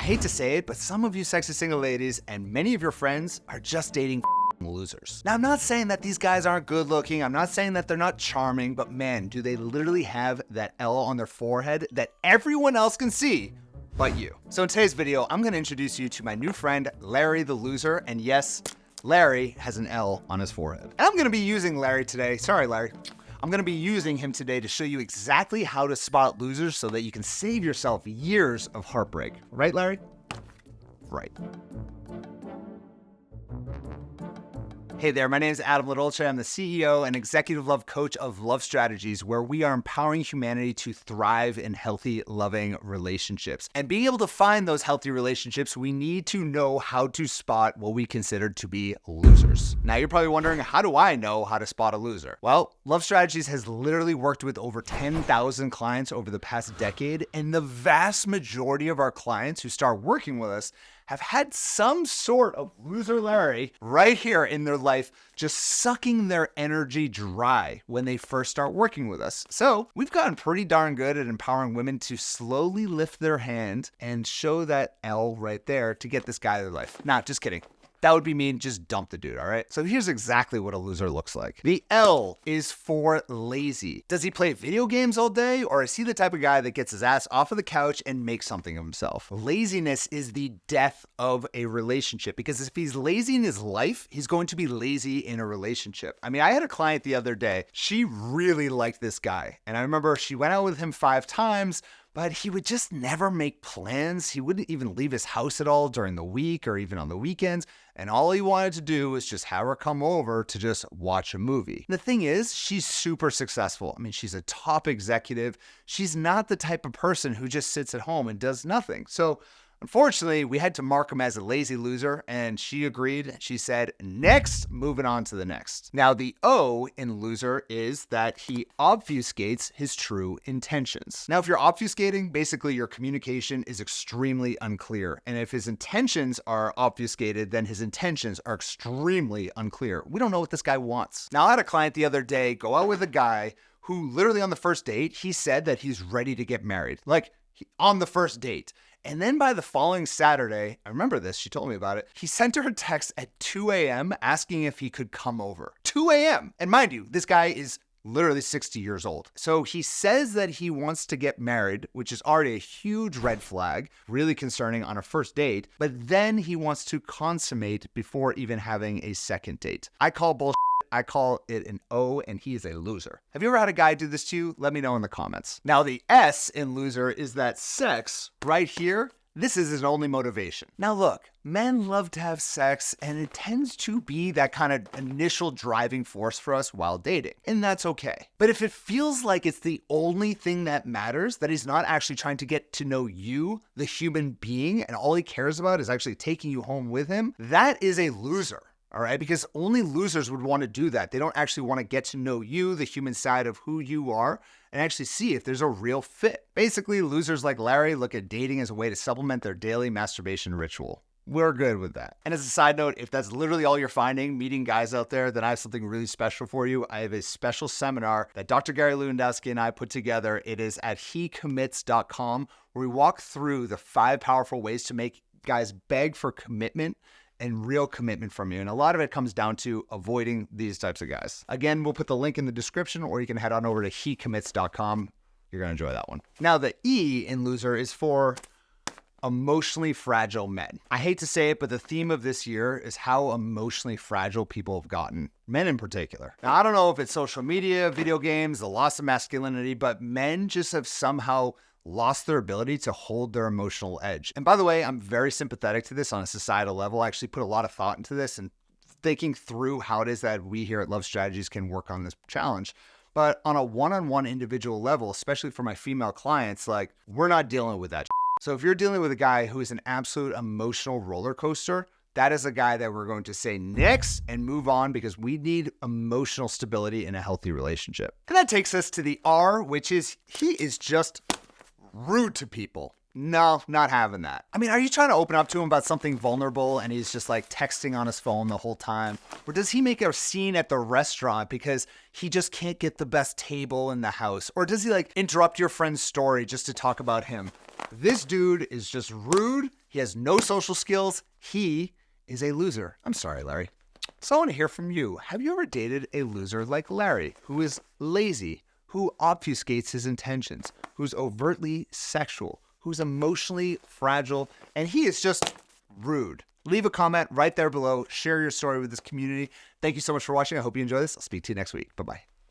hate to say it, but some of you sexy single ladies and many of your friends are just dating losers. Now, I'm not saying that these guys aren't good looking. I'm not saying that they're not charming, but man, do they literally have that L on their forehead that everyone else can see but you. So in today's video, I'm gonna introduce you to my new friend, Larry the Loser. And yes, Larry has an L on his forehead. And I'm gonna be using Larry today. Sorry, Larry. I'm gonna be using him today to show you exactly how to spot losers so that you can save yourself years of heartbreak. Right, Larry? Right. Hey there, my name is Adam LaDolce. I'm the CEO and Executive Love Coach of Love Strategies, where we are empowering humanity to thrive in healthy, loving relationships. And being able to find those healthy relationships, we need to know how to spot what we consider to be losers. Now, you're probably wondering, how do I know how to spot a loser? Well, Love Strategies has literally worked with over 10,000 clients over the past decade, and the vast majority of our clients who start working with us have had some sort of loser Larry right here in their life, just sucking their energy dry when they first start working with us. So we've gotten pretty darn good at empowering women to slowly lift their hand and show that L right there to get this guy in their life. Nah, just kidding. That would be mean. Just dump the dude, all right? So here's exactly what a loser looks like. The L is for lazy. Does he play video games all day, or is he the type of guy that gets his ass off of the couch and makes something of himself? Laziness is the death of a relationship, because if he's lazy in his life, he's going to be lazy in a relationship. I mean, I had a client the other day. She really liked this guy, and I remember she went out with him 5 times, but he would just never make plans. He wouldn't even leave his house at all during the week or even on the weekends. And all he wanted to do was just have her come over to just watch a movie. The thing is, she's super successful. I mean, she's a top executive. She's not the type of person who just sits at home and does nothing. So unfortunately, we had to mark him as a lazy loser, and she agreed. She said, next, moving on to the next. Now, the O in loser is that he obfuscates his true intentions. Now, if you're obfuscating, basically your communication is extremely unclear. And if his intentions are obfuscated, then his intentions are extremely unclear. We don't know what this guy wants. Now, I had a client the other day go out with a guy who literally on the first date, he said that he's ready to get married. Like, on the first date. And then by the following Saturday, I remember this, she told me about it, he sent her a text at 2 a.m. asking if he could come over. 2 a.m. And mind you, this guy is literally 60 years old. So he says that he wants to get married, which is already a huge red flag, really concerning on a first date, but then he wants to consummate before even having a second date. I call bullshit. I call it an O, and he is a loser. Have you ever had a guy do this to you? Let me know in the comments. Now, the S in loser is that sex right here, this is his only motivation. Now look, men love to have sex, and it tends to be that kind of initial driving force for us while dating, and that's okay. But if it feels like it's the only thing that matters, that he's not actually trying to get to know you, the human being, and all he cares about is actually taking you home with him, that is a loser. All right, because only losers would want to do that. They don't actually want to get to know you, the human side of who you are, and actually see if there's a real fit. Basically, losers like Larry look at dating as a way to supplement their daily masturbation ritual. We're good with that. And as a side note, if that's literally all you're finding, meeting guys out there, then I have something really special for you. I have a special seminar that Dr. Gary Lewandowski and I put together. It is at hecommits.com, where we walk through the 5 powerful ways to make guys beg for commitment and real commitment from you. And a lot of it comes down to avoiding these types of guys. Again, we'll put the link in the description, or you can head on over to hecommits.com. You're going to enjoy that one. Now, the E in loser is for emotionally fragile men. I hate to say it, but the theme of this year is how emotionally fragile people have gotten, men in particular. Now, I don't know if it's social media, video games, the loss of masculinity, but men just have somehow lost their ability to hold their emotional edge. And by the way, I'm very sympathetic to this on a societal level. I actually put a lot of thought into this and thinking through how it is that we here at Love Strategies can work on this challenge. But on a one-on-one individual level, especially for my female clients, like, we're not dealing with that. So if you're dealing with a guy who is an absolute emotional roller coaster, that is a guy that we're going to say next and move on, because we need emotional stability in a healthy relationship. And that takes us to the R, which is he is just rude to people. No, not having that. I mean, are you trying to open up to him about something vulnerable and he's just like texting on his phone the whole time? Or does he make a scene at the restaurant because he just can't get the best table in the house? Or does he like interrupt your friend's story just to talk about him? This dude is just rude. He has no social skills. He is a loser. I'm sorry, Larry. So I want to hear from you. Have you ever dated a loser like Larry, who is lazy, who obfuscates his intentions, who's overtly sexual, who's emotionally fragile, and he is just rude? Leave a comment right there below. Share your story with this community. Thank you so much for watching. I hope you enjoy this. I'll speak to you next week. Bye-bye.